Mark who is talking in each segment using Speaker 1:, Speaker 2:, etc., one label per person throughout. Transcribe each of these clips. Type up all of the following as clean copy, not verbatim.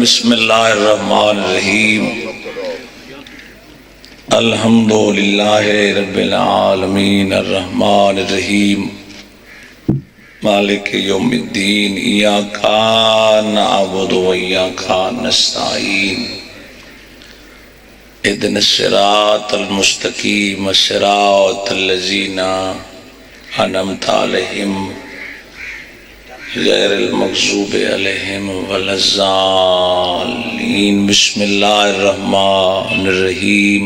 Speaker 1: بسم اللہ الرحمن الرحیم الحمدللہ رب العالمین الرحمن الرحیم مالک یوم الدین ایاک نعبد و ایاک نستعین اهدنا الصراط المستقیم صراط الذین انعمت علیہم غیر المغضوب علیہم ولا الضالین بسم اللہ الرحمن الرحیم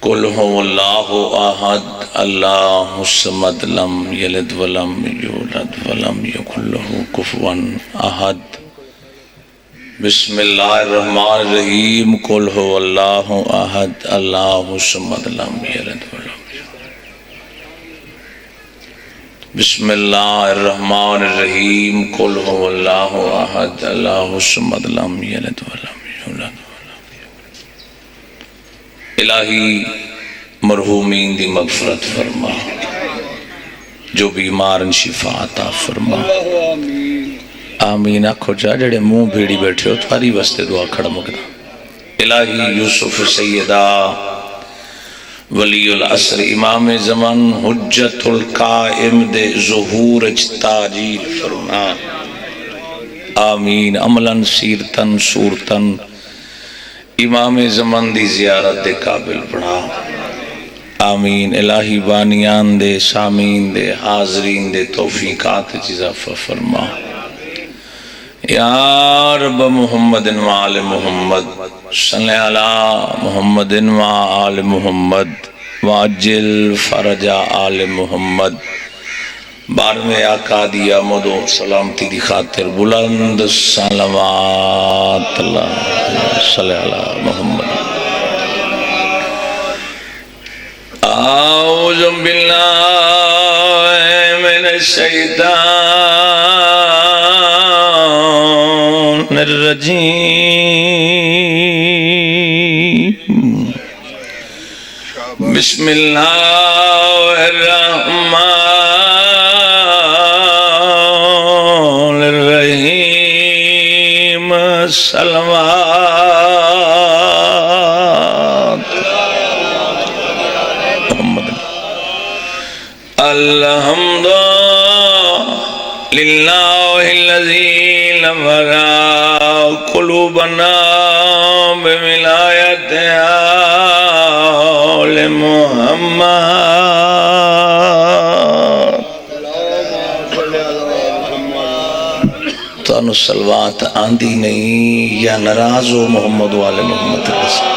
Speaker 1: قل هو اللہ احد اللہ الصمد لم یلد ولم یولد ولم یکن له کفوا احد بسم اللہ الرحمن الرحیم قل هو اللہ احد اللہ الصمد لم یلد ولم بسم اللہ الرحمن الرحیم قل هو اللہ احد اللہ الصمد لم یلد ولم یولد الہی مرحومین دی مغفرت فرما، جو بیمار شفا عطا فرما، آمین آکھو جا جڑے منہ بھیڑی بیٹھے ہو تھاری واسطے دعا کھڑا مکنا۔ الہی یوسف سیدہ ولی العصر امام زمان حجت القائم دے ظہور اجتاجیل فرما، آمین عملاً سیرتن صورتن امام زمان دی زیارت دے قابل بنا، آمین الہی بانیان دے سامین دے حاضرین دے توفیقات اضافہ فرما، یا رب محمد وآل محمد صلی علی محمد وآل محمد واجل فرج آل محمد بارم آقا دی آمد و سلامتی دی خاطر بلند صلوات اللہ صلی علی محمد۔ اعوذ باللہ من الشیطان الرجیم بسم اللہ الرحمن الرحیم صلوات محمد۔ الحمد للہ الذی نورا قلوبنا بولایت آل محمد۔ تو صلوات آندھی نہیں یا ناراض ہو محمد والے محمد رسول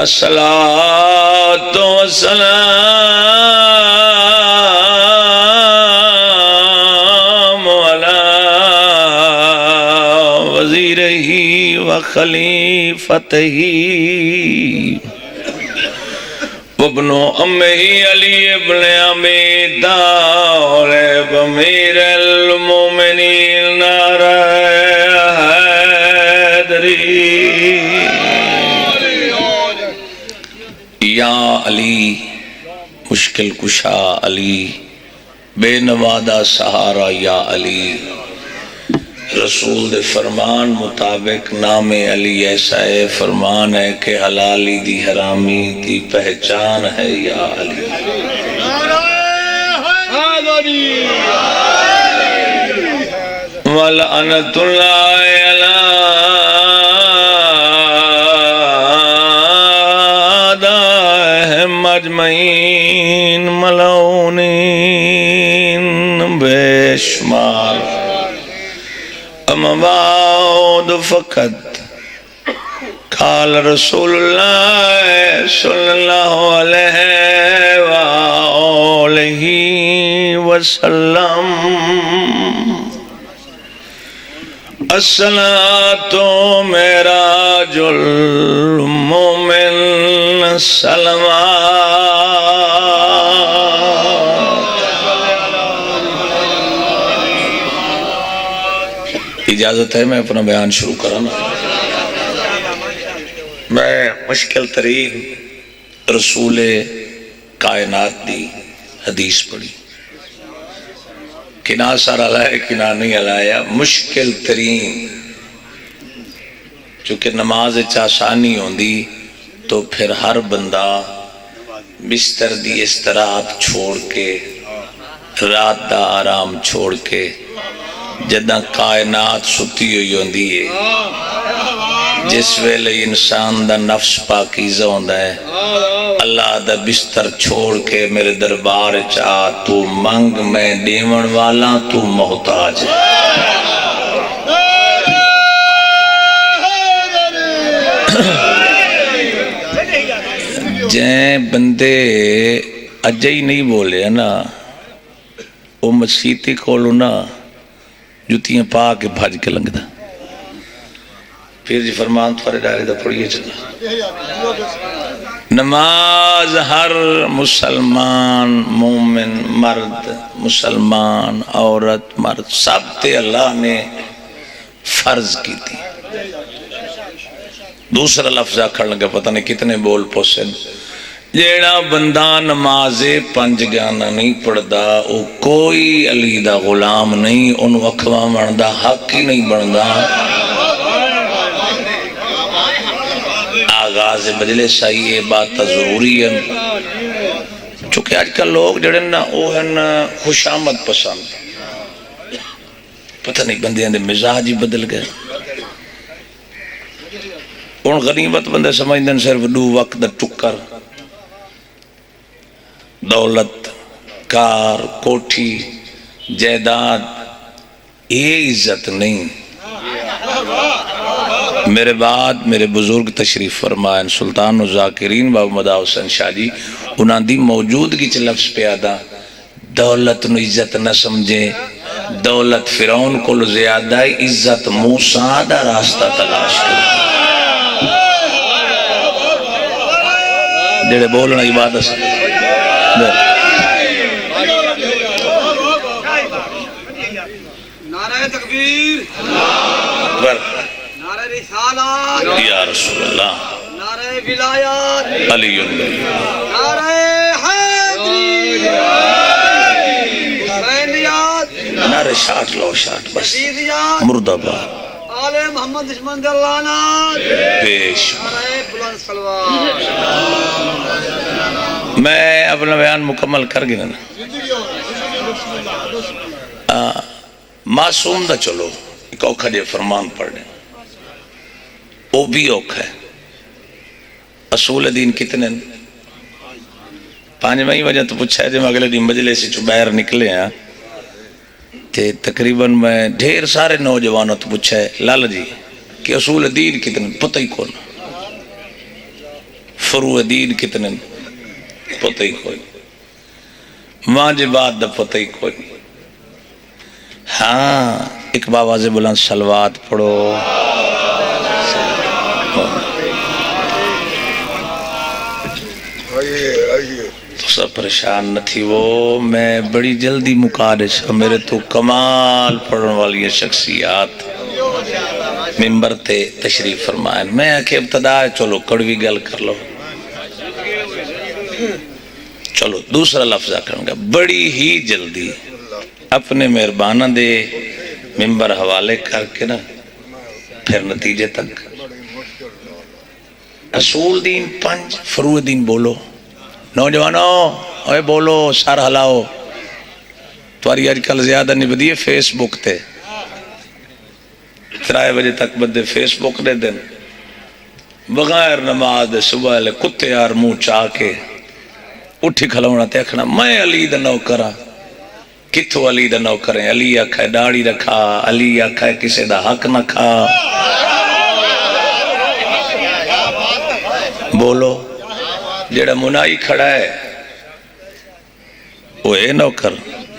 Speaker 1: الصلاة والسلام على وزيره وخليفته وابن أمه علي بن أبي طالب أمير المؤمنين نار حیدری۔ یا علی مشکل کشا علی بے نوادہ سہارا یا علی، رسول دے فرمان مطابق نام علی ایسا ہے فرمان ہے کہ حلالی دی حرامی دی پہچان ہے یا علی۔ وَلَعْنَةُ اللَّهِ عَلَىٰ مجمعین ملعونین بے شمار۔ اما بعد فقط قال رسول اللہ صلی اللہ علیہ وآلہ وسلم الصلاة معراج المؤمن صلوات۔ اجازت ہے میں اپنا بیان شروع کرانا۔ میں مشکل ترین رسول کائنات دی حدیث پڑھی، کنا سر علائے کنا نہیں علایا، مشکل ترین، چونکہ نماز آسانی ہوندی تو پھر ہر بندہ بستر دی استراحت چھوڑ کے، رات دا آرام چھوڑ کے، جدہ کائنات ستی ہوئی ہوندی ہے، جس ویلے انسان دا نفس پاکیزہ ہوندا ہے، اللہ دا بستر چھوڑ کے میرے دربار چاہ، تو منگ میں دیون والا، تو محتاج ہے۔ جائیں بندے اجے ہی نہیں بولے نا، وہ مسیحتی کولو نا جتیاں پا کے بھاج کے لنگ دا۔ پھر جی فرمان تھوڑے ڈالے دا پڑھئے چلا، نماز ہر مسلمان مومن مرد، مسلمان عورت مرد، سب تے اللہ نے فرض کی تھی۔ دوسرا لفظ آکھڑ لگا، پتہ نہیں کتنے بول پوسن، جیڑا بندہ نماز پنج گانا نہیں پڑھدا، وہ کوئی علی دا غلام نہیں، ان وقفہ بندا، حق ہی نہیں بندا۔ آغاز مجلس آئی یہ بات ضروری ہے، چونکہ آج کل لوگ جڑے نا وہ ہیں خوش آمد پسند، پتہ نہیں بندیاں دے مزاج ہی بدل گئے۔ ان غنیمت بندے سمجھدن صرف دو وقت دا ٹکر، دولت، کار، کوٹھی، جائیداد، یہ عزت نہیں۔ میرے بعد میرے بزرگ تشریف فرمائن سلطان و ذاکرین بابا مدا حسین شاہ جی، انہاں دی موجودگی چ لفظ پیادا، دولت نو عزت نہ سمجھے، دولت فرعون کو زیادہ عزت موسیٰ دا راستہ تلاش کر۔ جڑے بولنا عبادت سے
Speaker 2: نعرہ تکبیر، نعرہ رسالت
Speaker 1: یا رسول اللہ،
Speaker 2: نعرہ ولایت
Speaker 1: علی اللہ،
Speaker 2: نعرہ حیدری، حسینیت،
Speaker 1: نعرہ شاٹ لو شاٹ بس،
Speaker 2: عزیزیت،
Speaker 1: مرد آباد،
Speaker 2: آل محمد دشمن دلانات،
Speaker 1: پیش۔
Speaker 2: نعرہ بلند سلوات۔
Speaker 1: میں اپنا بیان مکمل کر گیا نا، معصوم دا چلو ایک اوکھا دے فرمان پڑھ دیں، وہ بھی اوکھا ہے۔ اصول دین کتنے ہیں؟ پانچ مئی وجہ تو پوچھا ہے جب اگلے دن مجلے سے باہر نکلے ہیں تے تقریباً میں ڈھیر سارے نوجوانوں تو پوچھا ہے لالا جی کہ اصول دین کتنے، پتہ ہی کون، فروع دین کتنے، پتہ ہی کوئی، واجبات دا پتہ ہی کوئی۔ ہاں ایک باواز بلند صلوات پڑھو، تو سب پریشان نہ تھی وہ، میں بڑی جلدی مقادش، میرے تو کمال پڑھنے والی شخصیات ممبر تے تشریف فرمائیں، میں کہ ابتدا چلو کڑوی گل کر لو، چلو دوسرا لفظ آکھوں گا بڑی ہی جلدی اپنے مہربانہ دے ممبر حوالے کر کے نا پھر نتیجے تک۔ اصول دین پنج، فروع دین بولو، نوجوانوں اوے بولو، سر ہلاؤ، تواری آج کل زیادہ نہیں بدیے فیس بک تے 3 بجے تک بدے فیس بک دے دن بغیر نماز صبح لے کتے یار منہ چاہ کے اٹھی کھلونا دیکھنا میں علی دا نوکرہ، کتھو علی دا نوکریں، علی آکھا داڑھی رکھا، علی آکھا کسے دا حق نہ کھا، بولو جیڑا منائی کھڑا ہے وہ اے نوکر،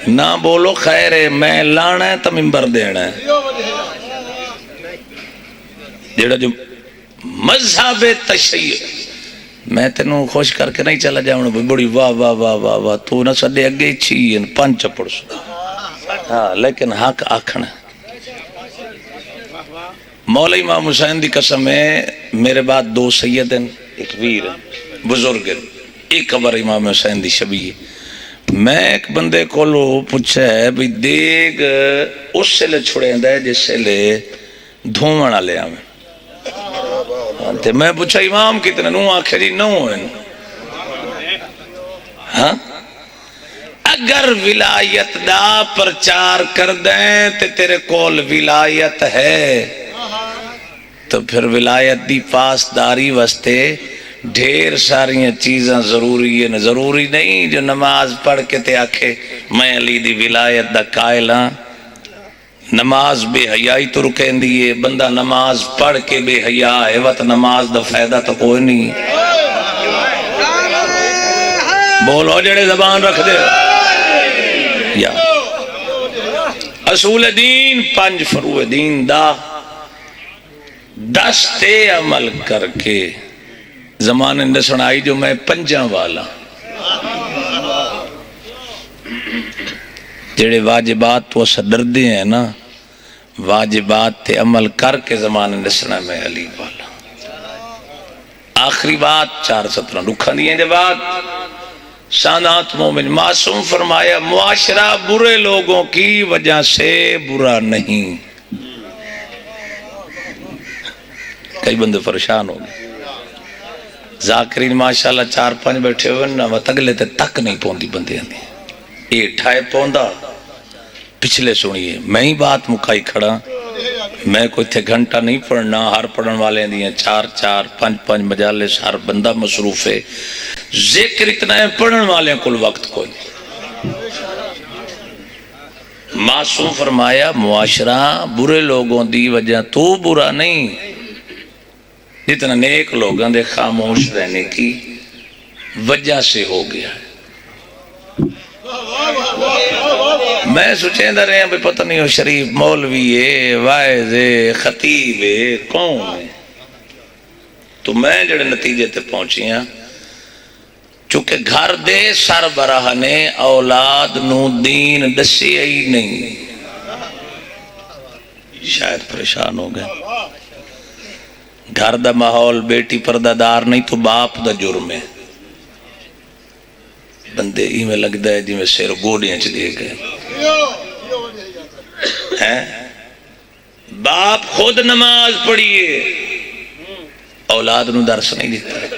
Speaker 1: نہ بولو خیر ہے، میں لانا ہے تو ممبر دینا ہے۔ جیڑا جو مذہب تشیع، میں تینوں خوش کر کے نہیں چلا جاؤں بڑی واہ واہ واہ واہ واہ، تو نہ سڈے اگے چھین پنچ پڑھ سو، ہاں لیکن حق آکھنا۔ مولا امام حسین دی قسم ہے، میرے بعد 2 سید ہیں، ایک ویر بزرگ، ایک قبر امام حسین دی شبیہ، میں ایک بندے کو پوچھا ہے بھی دیگ اس سے لے چھڑے ہے جس سے لے دھومنا لے آمیں میں پوچھا امام کتنے نو آنکھے جی 9 ہیں ہاں اگر ولایت دا پرچار کر دیں تے تیرے کول ولایت ہے تو پھر ولایت دی پاسداری واسطے ڈھیر ساری چیزاں ضروری ہے ضروری نہیں جو نماز پڑھ کے تے آکھے میں علی دی ولایت دا قائل ہاں نماز بے حیائی تو رکھیں دیئے بندہ نماز پڑھ کے بے حیا ہے وقت نماز دا فائدہ تو کوئی نہیں بولو جڑے زبان رکھ دے یا اصول دین 5 فروع دین دا دستے عمل کر کے زمانے نے سنائی جو میں 5 والا جڑے واجبات تو اسا ڈر دے ہیں نا واجبات تے عمل کر کے زمانے نے سنا میں علی والا آخری بات 4 سطرہ رکھا دیئے جواب سانات مومن معصوم فرمایا معاشرہ برے لوگوں کی وجہ سے برا نہیں کئی بندے پریشان ہو گئے ذاکرین ماشاءاللہ 4-5 بیٹھے ہوئے نا وہ تگلے تے تک نہیں پوندی بندے آندی یہ ٹھائے پوندا پچھلے سنیے میں ہی بات مکائی کھڑا میں کوئی تھے گھنٹہ نہیں پڑھنا ہر پڑھن والے دیا 4-4 5-5 مجالس ہر بندہ مصروف ہے ذکر اتنا ہے پڑھن والے کل وقت کوئی معصوم فرمایا معاشرہ برے لوگوں دی وجہ تو برا نہیں جتنا نیک لوگوں دے خاموش رہنے کی وجہ سے ہو گیا ہے میں سوچیں دا رہے ہیں بھی پتہ نہیں ہو شریف مولوی ہے وائز ہے خطیب ہے کون ہے تو میں جڑے نتیجے تے پہنچی ہیں چونکہ گھر دے سربراہ نے اولاد نو دین دسی ہی نہیں شاید پریشان ہو گئے گھر دا ماحول بیٹی پردہ دار نہیں تو باپ دا جرم ہے بندے ہی میں لگ ہے جی میں سیر گوڑیاں چلے گئے باپ خود نماز پڑھیے اولاد نو درس نہیں دیتا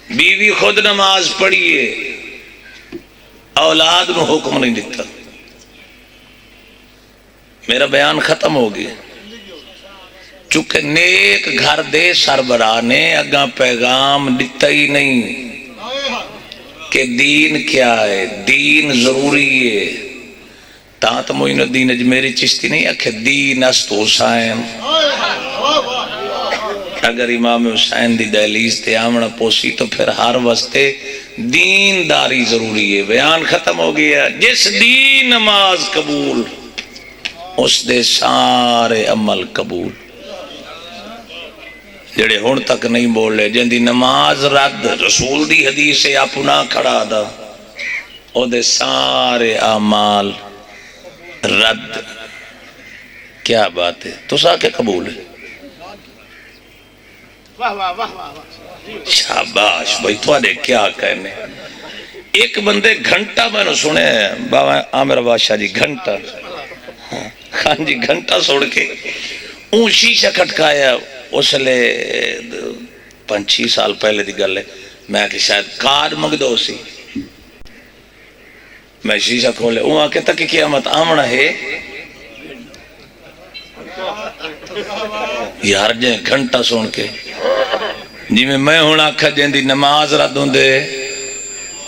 Speaker 1: بیوی خود نماز پڑھیے اولاد نو حکم نہیں دیتا میرا بیان ختم ہو گیا چونکہ نیک گھر دے سربراہ نے اگاں پیغام دیتا ہی نہیں کہ دین کیا ہے دین ضروری ہے تاں معین الدین اجمیری چشتی نہیں ہے کہ دین است حسین اگر امام حسین دی دہلیز تے آمنا پوسی تو پھر ہر واسطے دین داری ضروری ہے بیان ختم ہو گیا جس دین نماز قبول اس دے سارے عمل قبول جڑے ہون تک نہیں بول لے جن دی نماز رد رسول دی حدیث سے اپنا کھڑا دا او دے سارے اعمال رد کیا بات ہے تو سا کے قبول ہے شاباش بھائی تو آدھے کیا کہنے ایک بندے گھنٹہ میں نے سنے بابا عامر بادشاہ جی گھنٹہ خان جی گھنٹہ سوڑ کے اون شیشہ کھٹکایا اس لے 5-6 سال پہلے دی گل ہے میں کہ شاید کارڈ مگ دو سی میں شیشہ کھولے وہاں کہ تک قیامت آمنا ہے یار جائیں گھنٹہ سن کے جی میں ہونا کھا جائیں دی نماز رد ہوں دے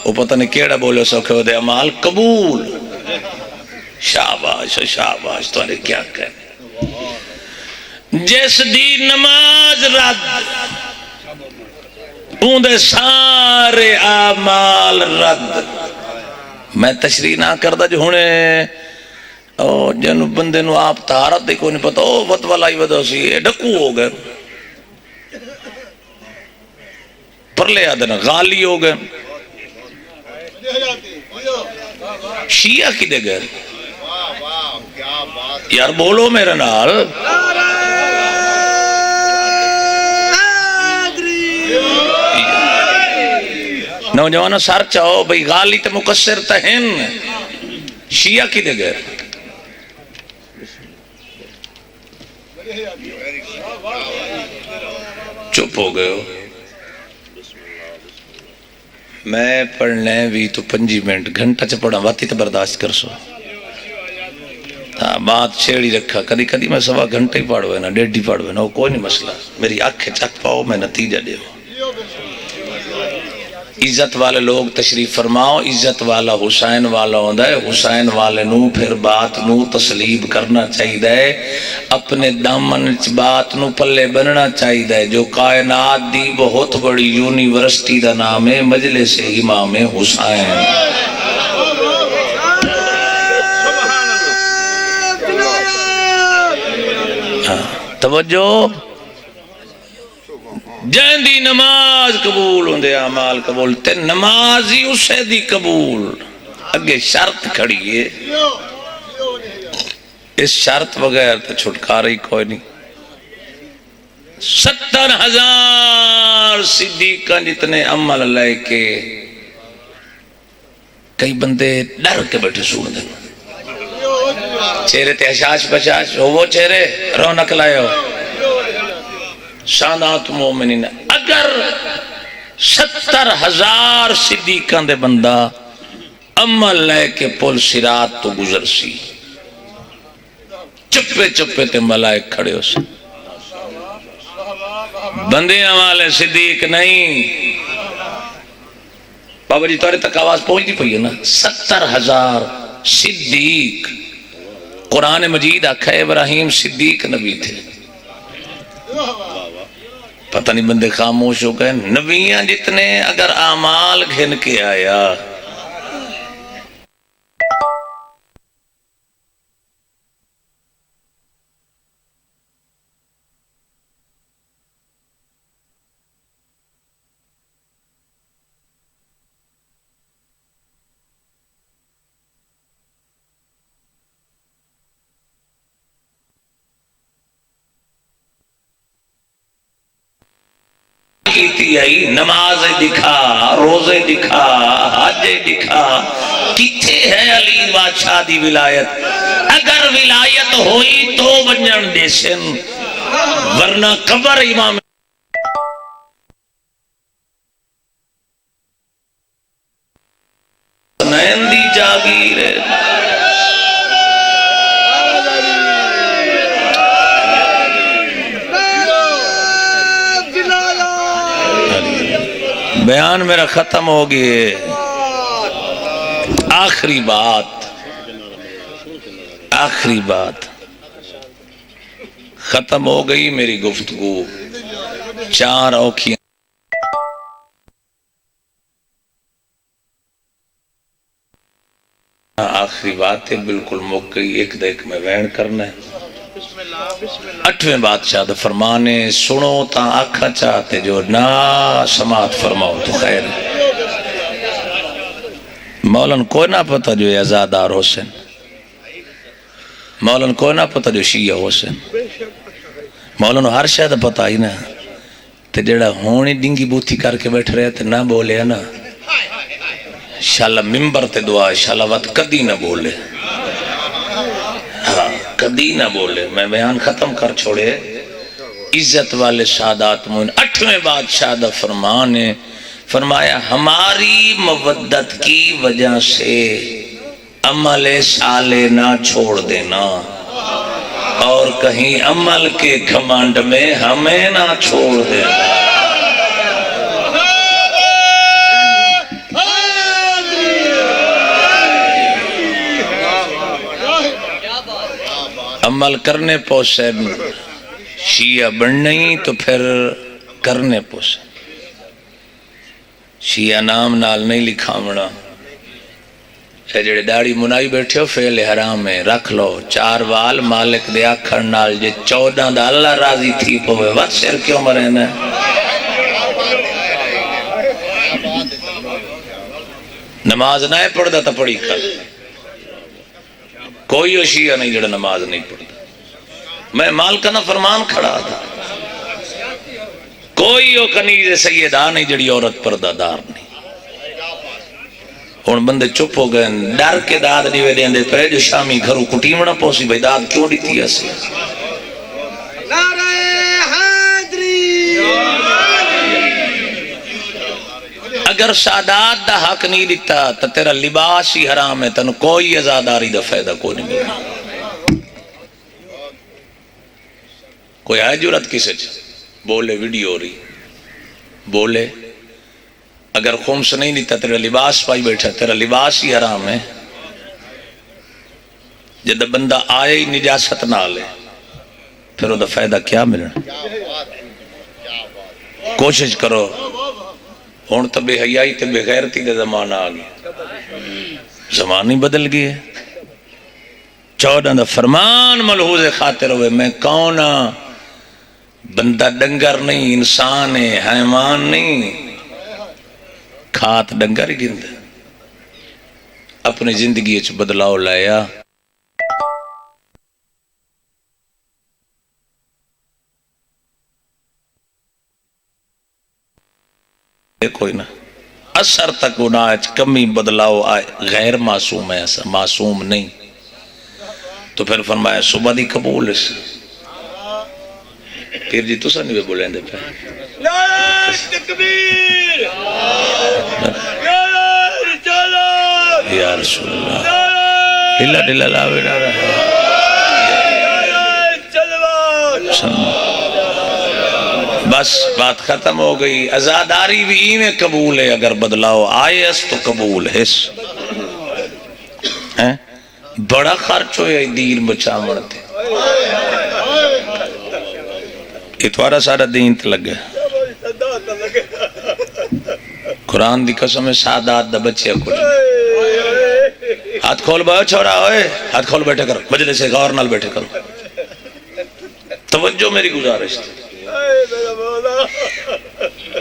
Speaker 1: وہ پتہ نہیں کیڑا بولے سوکھے ہو دے عمال قبول شاباش شاباش تو انہیں کیا کہنے جس دی نماز رد اون دے سارے اعمال رد میں تشریح نہ کردہ جو ہونے جن بندے نو آپ طہارت دے کوئی نہیں پتا وط والا ہی ودا سی ڈکو ہو گئے پرلے آدھنا غالی ہو گئے شیعہ کی دے گئے یار بولو میرے نال نوجوانوں سر چاہو بھئی غالی تے مقصر تہن شیعہ کی دے گئے چپ ہو گئے ہو میں پڑھنے بھی تو 5 منٹ گھنٹہ چ پڑھا باتی تو برداشت کر سو بات چھیڑی رکھا کدی کدی میں 1.25 گھنٹے ہی پڑھو ہے نا 1.5 پڑھو ہے نا وہ کوئی نہیں مسئلہ میری آنکھیں چک پاؤ میں نتیجہ دے عزت والے لوگ تشریف فرماؤ عزت والا حسین والا ہوندہ ہے حسین والے نو پھر بات نو تسلیب کرنا چاہیے اپنے دامن بات نو پلے بننا چاہیے جو کائنات دی بہت بڑی یونیورسٹی دا نام ہے مجلس امام حسین توجہ جہندی نماز قبول ہوندے اعمال قبول تے نماز ہی اسے دی قبول اگے شرط کھڑی ہے اس شرط بغیر تے چھٹکارا ہی کوئی نہیں 70,000 صدیقہ جتنے عمل لے کے کئی بندے ڈر کے بیٹھے سون دیں چہرے تے حشاش پشاش ہو وہ چہرے رونق لائے ہو سادات مومنین اگر 70,000 صدیقان دے بندہ عمل لے کے پل صراط تو گزر سی چپے چپے تے ملائک کھڑے ہو سی بندیاں والے صدیق نہیں بابا جی تورے تک آواز پہنچ دی پئی ہے نا 70,000 صدیق قرآن مجید آکھا ہے ابراہیم صدیق نبی تھے پتہ نہیں بندے خاموش ہو گئے نبیاں جتنے اگر اعمال گھن کے آیا کیتی آئی نماز دکھا روزے دکھا حج دکھا کتھے ہے علی بادشاہ دی ولایت اگر ولایت ہوئی تو بنجن دیسن ورنہ قبر امام نیندی جاگیر بیان میرا ختم ہو گئے آخری بات ختم ہو گئی میری گفتگو 4 اوکھیاں آخری بات ہے بالکل مک گئی ایک دیکھ میں وین کرنا ہے 8ویں بادشاہ دا فرمانے سنو تا آنکھا چاہتے جو نا سماعت فرماؤ تو خیر مولانا کوئی نہ پتا جو ازادار حسین مولانا کوئی نہ پتا جو شیعہ حسین مولانا ہر شاید پتا ہی نا تے جڑا ہونی ڈنگی بوتھی کر کے بیٹھ رہے تے نہ بولے نا شاءاللہ ممبر تے دعا شاءاللہ وقت کدی نہ بولے کدی نہ بولے میں بیان ختم کر چھوڑے عزت والے سادات مومن 8ویں بادشاہ دا فرمان ہے فرمایا ہماری مودت کی وجہ سے عمل صالح نہ چھوڑ دینا اور کہیں عمل کے گھمنڈ میں ہمیں نہ چھوڑ دینا عمل کرنے پوسے شیعہ بننا ہی تو پھر کرنے پوسے شیعہ نام نال نہیں لکھا منا اے جڑے داڑھی منائی بیٹھے ہو فعل حرام ہے رکھ لو 4 وال مالک دے آکھن نال جے 14 دا اللہ راضی تھی پوے وقت سر کیوں مرے نا نماز نہ پڑھ دا تا پڑھی کر کوئی شیعہ نہیں جڑا نماز نہیں پڑھتا میں مالکانہ فرمان کھڑا تھا کوئی کنیز سیدہ نہیں جڑی عورت پردہ دار نہیں ہوں بندے چپ ہو گئے ڈر کے داد دیوے دے پہ جو شامی گھروں کٹیمنا پوسی بھائی داد کیوں دیتی ایسی
Speaker 2: نعرہ حیدری
Speaker 1: اگر سادات دا حق نہیں دیتا تو تیرا لباس ہی حرام ہے تن کوئی ازاداری دا فائدہ کو نہیں ملنا کوئی ہے جرات کسے بولے ویڈیو ہو رہی بولے اگر خمس نہیں دیتا تیرا لباس پائی بیٹھا تیرا لباس ہی حرام ہے جب بندہ آئے ہی نجاست نہ لے پھر وہ دا فائدہ کیا ملنا کوشش کرو ہون تو بے حیائی تے بے غیرتی دے زمانہ آگیا زمانہ ہی بدل گئی ہے 14 دا فرمان ملحوظ خاطر ہوئے میں کون ہاں بندہ ڈنگر نہیں انسان ہے حیوان نہیں کھات ڈنگر ہی گند اپنی زندگی اچھ بدلاؤ لایا کوئی نہ اثر تک گناہ کمی بدلاؤ آئے غیر معصوم ہے ایسا معصوم نہیں تو پھر فرمایا صبح دی قبول اس پھر جی تو سنوے بولیں دے پہ
Speaker 2: نعرہ تکبیر نعرہ رسالت
Speaker 1: یا رسول اللہ ڈھلا ڈھلا لاوے ڈارا
Speaker 2: نعرہ صلوات
Speaker 1: بس بات ختم ہو گئی ازاداری بھی میں قبول ہے اگر بدلاؤ آئے اس تو قبول ہے بڑا خرچ ہویا دین بچا مرتے اتوارا سارا دین تے لگے قرآن دی قسم ہے سادات دا بچے کچھ ہاتھ کھول بھائی چھوڑا ہوئے ہاتھ کھول بیٹھے کرو مجلس سے غور نال بیٹھے کرو توجہ میری گزارش تھی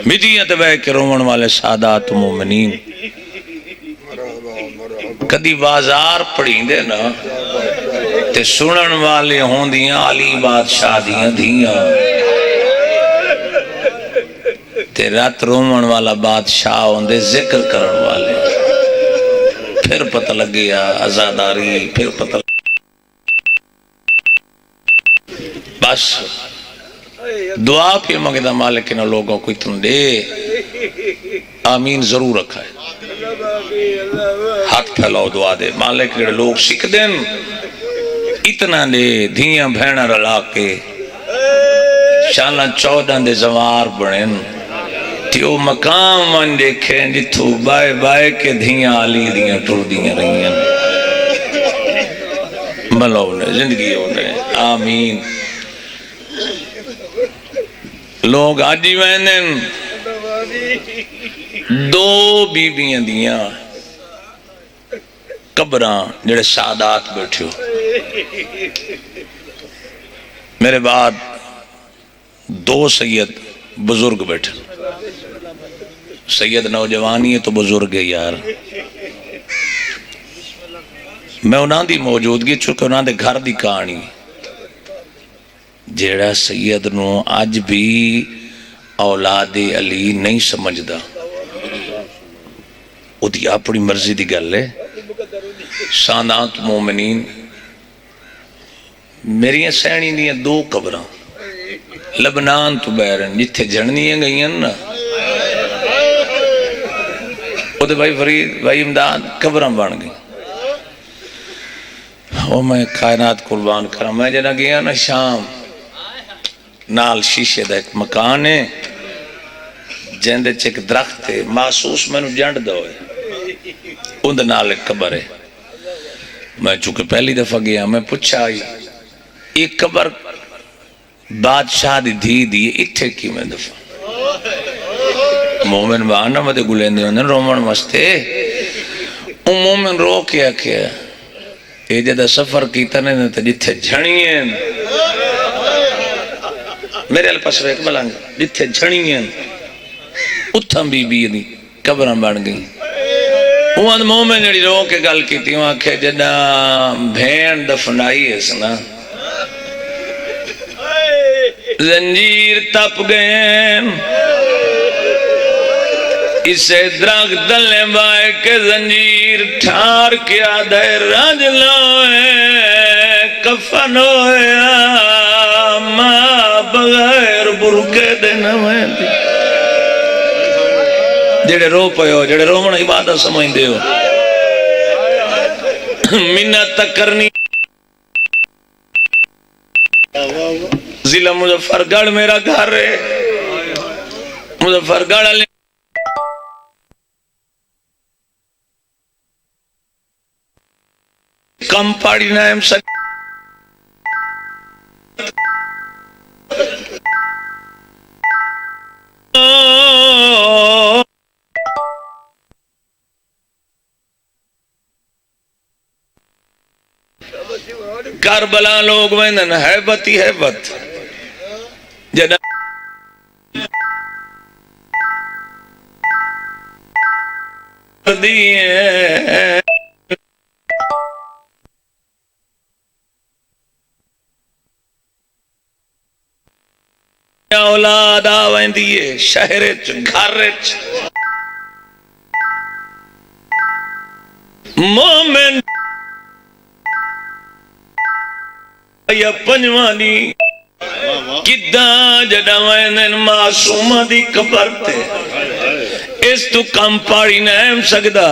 Speaker 1: میڈیا تے بہ کے رومن والے سادات مومنین کدی بازار پڑھی دے نا تے سنن والے ہوندیاں علی بادشاہ دیاں دھیاں تے رات رومن والا بادشاہ ہوندے ذکر کرن والے پھر پتہ لگ گیا ازاداری پھر پتہ بس دعا پہ مانگدہ مالک نے لوگوں کو اتنا دے آمین ضرور رکھا ہے ہاتھ پھیلاؤ دعا دے مالک نے لوگ سکھ دیں اتنا دے دھیاں بھینا رلا کے شانہ 14 دے زوار بڑھیں تیو مقام من دیکھیں جتھو بائے بائے کے دھیاں آلی دیاں ٹر دیاں رہیاں ملو نے زندگی ہونے آمین لوگ آجی وینن دو بیبیاں دیاں قبران جڑے سادات بیٹھے ہو میرے بعد 2 سید بزرگ بیٹھے سید نوجوانی ہے تو بزرگ ہے یار میں انہاں دی موجودگی چونکہ انہاں دے گھر دی کہانی جیڑا سید نو آج بھی اولاد علی نہیں سمجھدا او دی اپنی مرضی دی گل ہے سادات مومنین میری سینی دیاں 2 قبراں لبنان تو بیرن جتھے جڑنیاں گئیاں نا او دے بھائی فرید بھائی امداد قبراں بن گئی او میں کائنات قربان کرا میں جنہ گیا نا شام نال شیشے دا ایک مکان ہے جیندے چک درخت ہے محسوس میں نو جنڈ دو ہے اندھ نال ایک قبر ہے میں چونکہ پہلی دفعہ گیا میں پوچھا آئی ایک قبر بادشاہ دی دھی دی اتھے کی میں دفعہ مومن بانا مدے گلین دیوں نے رومن مستے مومن رو کیا کیا یہ جدہ سفر کیتا نہیں تا جتھے جھڑییں میرے الپس ویک بلانگ جتھے جھڑییں اتھم بی بی دی قبران بن گئی وہاں مومن جڑی رو کے گل کی تھی وہاں کہ جدہ بھین دفنائی ہے سنا زنجیر تپ گئیں اسے درخت دلنے بائے کے زنجیر ٹھار کے آدھے رج لوئے کفن ہویا ماں بغیر برکے دینا میں دی جڑے رو پے ہو جڑے رو منہ عبادت سمجھ دے ہو منت تک کرنی ضلع مظفر گڑھ میرا گھر ہے مظفر گڑھ کم پاڑی نائم سک کربلا لوگ ویندن حیبت ہی حیبت جنہ دیئے اولاد آوائیں دیئے شہرچ گھرچ مومن یا پنجوانی کداں جڑا وینن معصومہ دی قبر تے اس تو کم پاڑی نہ سکدا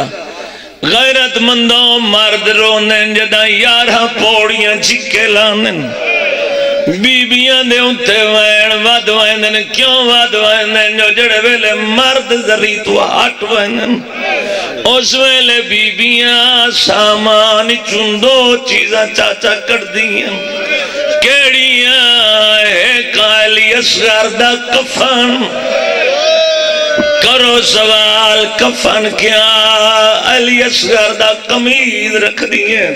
Speaker 1: غیرت مندوں مرد رونن جڑا 11 پوڑیاں جھکے لانن بیبیاں دے انتے وین ود وینن کیوں ود وینن جو جڑے ویلے مرد ذری تو ہٹ وینن اس ویلے بیبیاں سامان چندو چیزاں چاچا کر دیاں کیڑیاں ایک علی اصغر دا کفن کرو سوال کفن کیا علی اصغر دا قمیض رکھ دیئے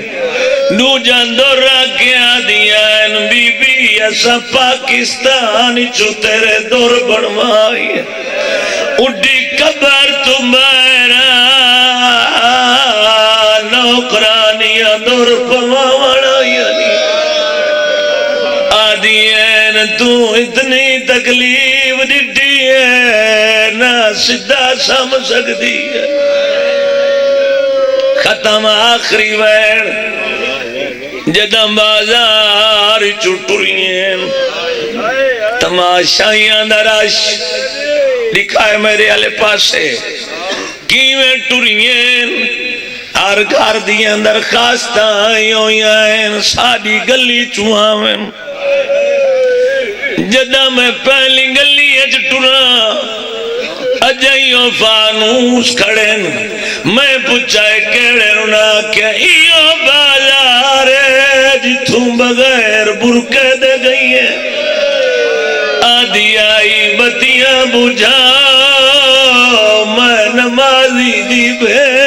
Speaker 1: دو جاندو راکیاں دیئے بی بی ایسا پاکستانی چو تیرے دور بڑھوائی اڈی قبر تمہارا نوکرانیاں دور پواوڑا یعنی آدھین تو اتنی تکلیف ڈٹی ہے نہ سدھا سم سکتی ہے ختم آخری وین جدم بازار چٹوریں تماشائیاں دراش لکھائے میرے علی پاسے کیویں ٹوریں ہر گھر دیاں درخواستاں آئیں ساڑی گلی چوہاں جدہ میں پہلی گلی اچ ٹورا اجائیوں فانوس کھڑیں میں پوچھائے کیڑے انہا کیا ایو بازار ہے جتوں بغیر برکے دے گئی ہیں آدھی آئی بتیاں بجھا میں نمازی دی بھے